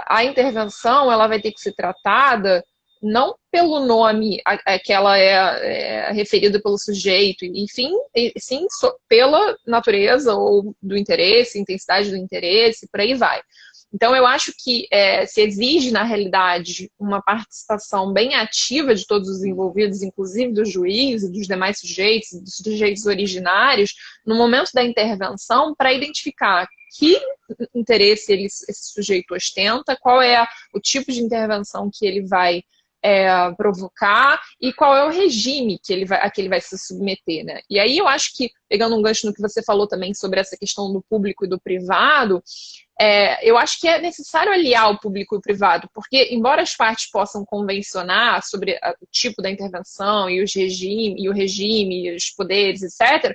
a intervenção ela vai ter que ser tratada não pelo nome que ela é referida pelo sujeito, enfim, e sim pela natureza ou do interesse, intensidade do interesse, por aí vai. Então, eu acho que se exige, na realidade, uma participação bem ativa de todos os envolvidos, inclusive do juiz e dos demais sujeitos, dos sujeitos originários, no momento da intervenção, para identificar que interesse esse sujeito ostenta, qual é o tipo de intervenção que ele vai provocar e qual é o regime a que ele vai se submeter, né? E aí eu acho que, pegando um gancho no que você falou também sobre essa questão do público e do privado, eu acho que é necessário aliar o público e o privado, porque, embora as partes possam convencionar sobre o tipo da intervenção e o regime, os poderes, etc.,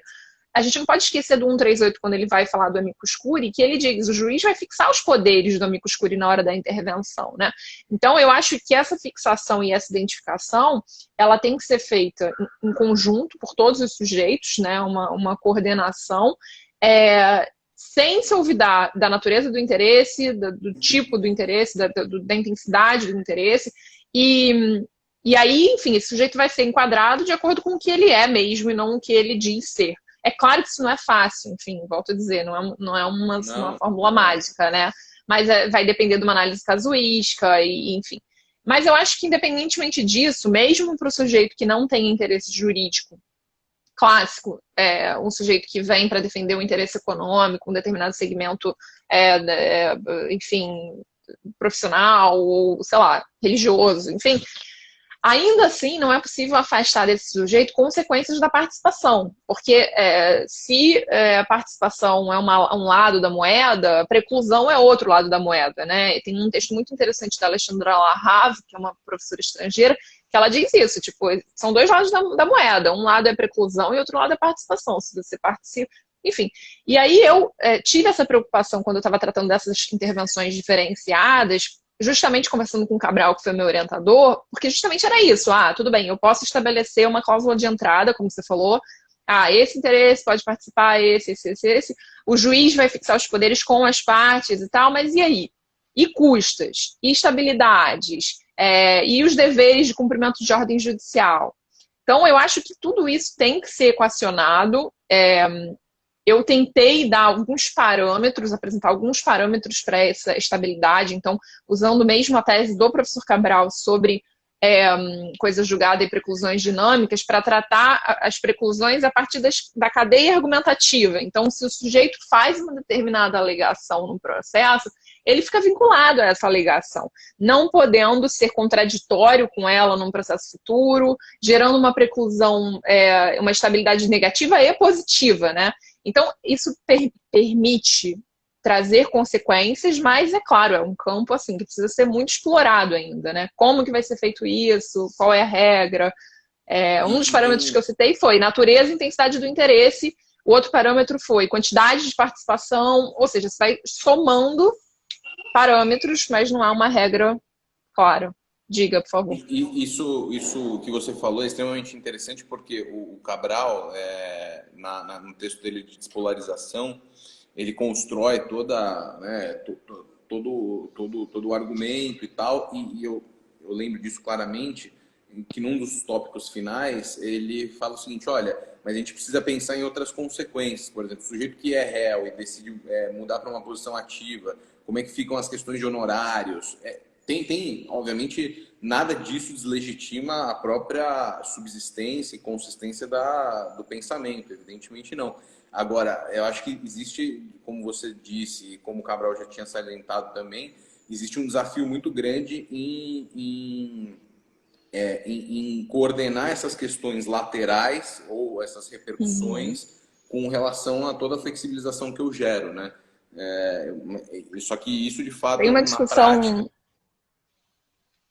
a gente não pode esquecer do 138 quando ele vai falar do amicus curiae, que ele diz que o juiz vai fixar os poderes do amicus curiae na hora da intervenção, né? Então, eu acho que essa fixação e essa identificação, ela tem que ser feita em conjunto por todos os sujeitos, né? Uma coordenação, sem se olvidar da natureza do interesse, do tipo do interesse, da intensidade do interesse, e aí, enfim, esse sujeito vai ser enquadrado de acordo com o que ele é mesmo e não o que ele diz ser. É claro que isso não é fácil, enfim, volto a dizer, não é uma fórmula mágica, né? Mas vai depender de uma análise casuística, enfim. Mas eu acho que, independentemente disso, mesmo para o sujeito que não tem interesse jurídico clássico, um sujeito que vem para defender o interesse econômico, um determinado segmento, enfim, profissional, ou, sei lá, religioso, enfim, ainda assim, não é possível afastar desse sujeito consequências da participação, porque se a participação é um lado da moeda, a preclusão é outro lado da moeda, né? E tem um texto muito interessante da Alexandra Lahav, que é uma professora estrangeira, que ela diz isso, tipo, são dois lados da moeda, um lado é a preclusão e outro lado é a participação, se você participa, enfim. E aí eu tive essa preocupação quando eu estava tratando dessas intervenções diferenciadas, justamente conversando com o Cabral, que foi meu orientador, porque justamente era isso. Tudo bem, eu posso estabelecer uma cláusula de entrada, como você falou. Esse interesse pode participar, esse. O juiz vai fixar os poderes com as partes e tal, mas e aí? E custas? E estabilidades? E os deveres de cumprimento de ordem judicial? Então, eu acho que tudo isso tem que ser equacionado. Eu tentei dar alguns parâmetros, apresentar alguns parâmetros para essa estabilidade, então, usando mesmo a tese do professor Cabral sobre coisa julgada e preclusões dinâmicas, para tratar as preclusões a partir da cadeia argumentativa. Então, se o sujeito faz uma determinada alegação no processo, ele fica vinculado a essa alegação, não podendo ser contraditório com ela num processo futuro, gerando uma preclusão, uma estabilidade negativa e positiva, né? Então, isso permite trazer consequências, mas, é claro, é um campo assim que precisa ser muito explorado ainda, né? Como que vai ser feito isso? Qual é a regra? Um dos parâmetros que eu citei foi natureza e intensidade do interesse. O outro parâmetro foi quantidade de participação, ou seja, você vai somando parâmetros, mas não há uma regra clara. Diga, por favor. Isso que você falou é extremamente interessante porque o Cabral, no texto dele de despolarização, ele constrói todo o argumento e tal, e eu lembro disso claramente, que num dos tópicos finais ele fala o seguinte: olha, mas a gente precisa pensar em outras consequências. Por exemplo, o sujeito que é réu e decide mudar para uma posição ativa, como é que ficam as questões de honorários? Obviamente, nada disso deslegitima a própria subsistência e consistência do pensamento, evidentemente não. Agora, eu acho que existe, como você disse, e como o Cabral já tinha salientado também, existe um desafio muito grande em coordenar essas questões laterais ou essas repercussões com relação a toda a flexibilização que eu gero, né? Só que isso, de fato, tem uma na discussão... prática...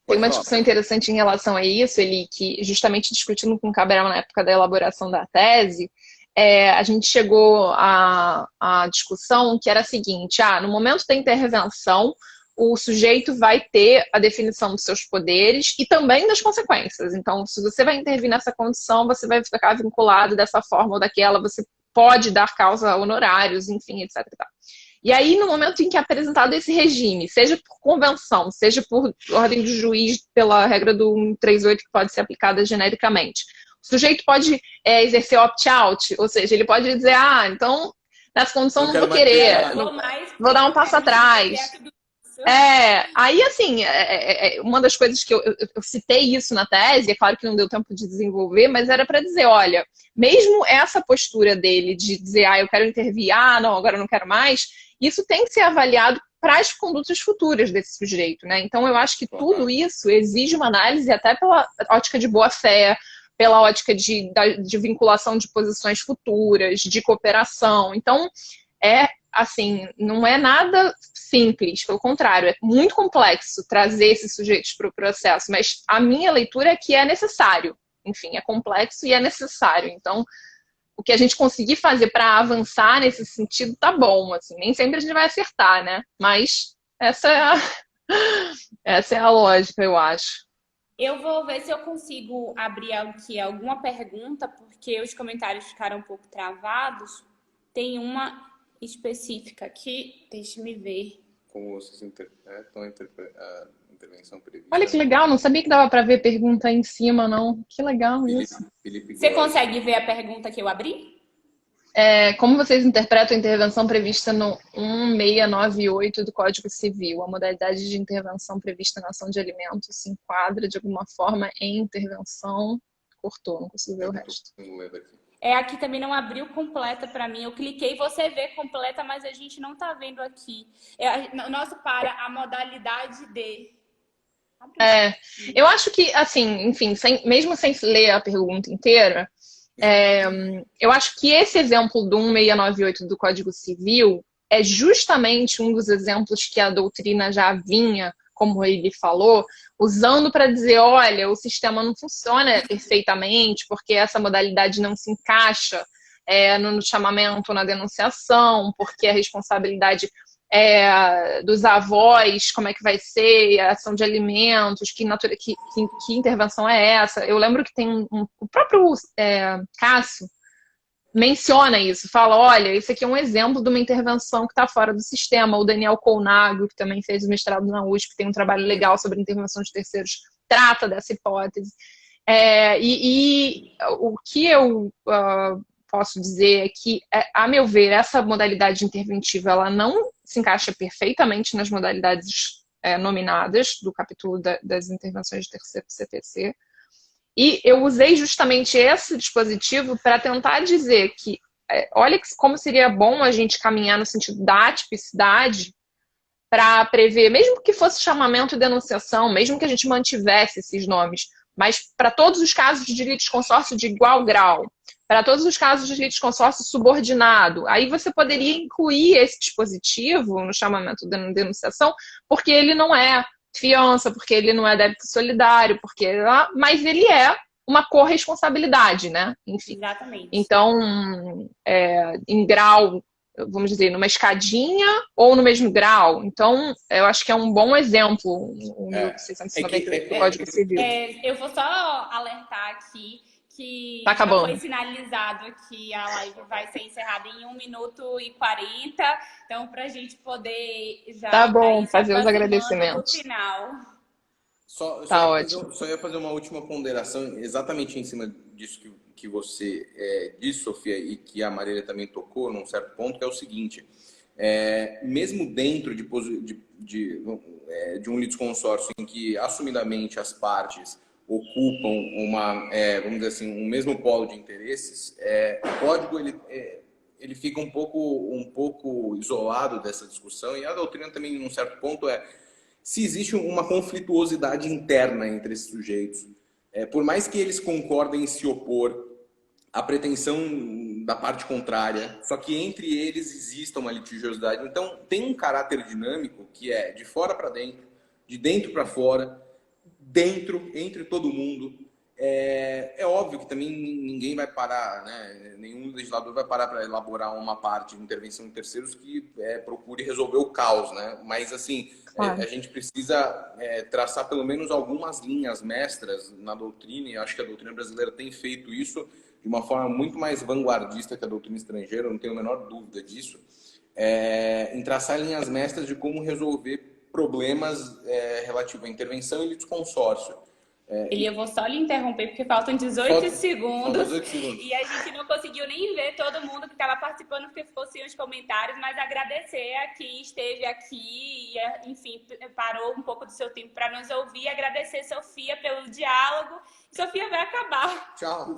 Tem uma discussão interessante em relação a isso, ele que justamente discutindo com o Cabral na época da elaboração da tese, a gente chegou à discussão que era a seguinte: no momento da intervenção, o sujeito vai ter a definição dos seus poderes e também das consequências. Então, se você vai intervir nessa condição, você vai ficar vinculado dessa forma ou daquela, você pode dar causa a honorários, enfim, etc. E aí, no momento em que é apresentado esse regime, seja por convenção, seja por ordem do juiz, pela regra do 138, que pode ser aplicada genericamente, o sujeito pode exercer opt-out, ou seja, ele pode dizer, então, nessa condição não vou querer, vou dar um passo atrás. Aí, assim, uma das coisas que eu citei isso na tese, é claro que não deu tempo de desenvolver, mas era para dizer, olha, mesmo essa postura dele de dizer, eu quero intervir, não, agora eu não quero mais, isso tem que ser avaliado para as condutas futuras desse sujeito, né? Então, eu acho que tudo isso exige uma análise até pela ótica de boa-fé, pela ótica de vinculação de posições futuras, de cooperação. Então, assim, não é nada simples, pelo contrário, é muito complexo trazer esses sujeitos para o processo, mas a minha leitura é que é necessário. Enfim, é complexo e é necessário. Então, o que a gente conseguir fazer para avançar nesse sentido tá bom, assim, nem sempre a gente vai acertar, né? Mas essa é a lógica, eu acho. Eu vou ver se eu consigo abrir aqui alguma pergunta, porque os comentários ficaram um pouco travados. Tem uma específica aqui, deixa-me ver. Como vocês estão a intervenção prevista? Olha que legal, não sabia que dava para ver pergunta aí em cima, não. Que legal isso. Você consegue ver a pergunta que eu abri? Como vocês interpretam a intervenção prevista no 1698 do Código Civil? A modalidade de intervenção prevista na ação de alimentos se enquadra de alguma forma em intervenção? Cortou, não consigo ver o resto. Aqui também não abriu completa para mim. Eu cliquei, você vê completa, mas a gente não está vendo aqui. Nosso a modalidade de... Eu acho que, assim, enfim, mesmo sem ler a pergunta inteira, eu acho que esse exemplo do 1698 do Código Civil é justamente um dos exemplos que a doutrina já vinha, como ele falou, usando para dizer, olha, o sistema não funciona perfeitamente, porque essa modalidade não se encaixa no chamamento, na denunciação, porque a responsabilidade dos avós, como é que vai ser, a ação de alimentos, que intervenção é essa. Eu lembro que tem o próprio Cássio menciona isso, fala, olha, esse aqui é um exemplo de uma intervenção que está fora do sistema. O Daniel Colnago, que também fez o mestrado na USP, tem um trabalho legal sobre intervenção de terceiros, trata dessa hipótese. O que eu posso dizer é que, a meu ver, essa modalidade interventiva ela não se encaixa perfeitamente nas modalidades nominadas do capítulo das intervenções de terceiro CTC. E eu usei justamente esse dispositivo para tentar dizer que, olha como seria bom a gente caminhar no sentido da atipicidade para prever, mesmo que fosse chamamento e denunciação, mesmo que a gente mantivesse esses nomes, mas para todos os casos de litisconsórcio de igual grau, para todos os casos de litisconsórcio subordinado, aí você poderia incluir esse dispositivo no chamamento da denunciação, porque ele não é fiança, porque ele não é débito solidário, mas ele é uma corresponsabilidade, né? Enfim. Exatamente. Então, em grau, vamos dizer, numa escadinha ou no mesmo grau. Então, eu acho que é um bom exemplo o 1698 do Código Civil. Eu vou só alertar aqui que já foi sinalizado que a live vai ser encerrada em 1 minuto e 40. Então, para a gente poder já fazer os agradecimentos. No final. Só ia fazer uma última ponderação exatamente em cima disso que você disse, Sofia, e que a Marília também tocou num certo ponto, que é o seguinte: mesmo dentro de um litisconsórcio em que assumidamente as partes ocupam vamos dizer assim, um mesmo polo de interesses, o código ele fica um pouco isolado dessa discussão, e a doutrina também, num certo ponto, se existe uma conflituosidade interna entre esses sujeitos, por mais que eles concordem em se opor à pretensão da parte contrária, só que entre eles exista uma litigiosidade. Então, tem um caráter dinâmico que é de fora para dentro, de dentro para fora, entre todo mundo. É óbvio que também ninguém vai parar, né? Nenhum legislador vai parar para elaborar uma parte de intervenção em terceiros que procure resolver o caos, né? Mas, assim, claro, a gente precisa traçar pelo menos algumas linhas mestras na doutrina, e acho que a doutrina brasileira tem feito isso de uma forma muito mais vanguardista que a doutrina estrangeira, não tenho a menor dúvida disso. em traçar linhas mestras de como resolver problemas relativos à intervenção e litisconsórcio. Ele, eu vou só lhe interromper porque faltam 18 Faltam segundos 18 segundos. e a gente não conseguiu nem ver todo mundo que estava participando porque ficou sem os comentários, mas agradecer a quem esteve aqui e, enfim, parou um pouco do seu tempo para nos ouvir. Agradecer, Sofia, pelo diálogo. Sofia vai acabar. Tchau.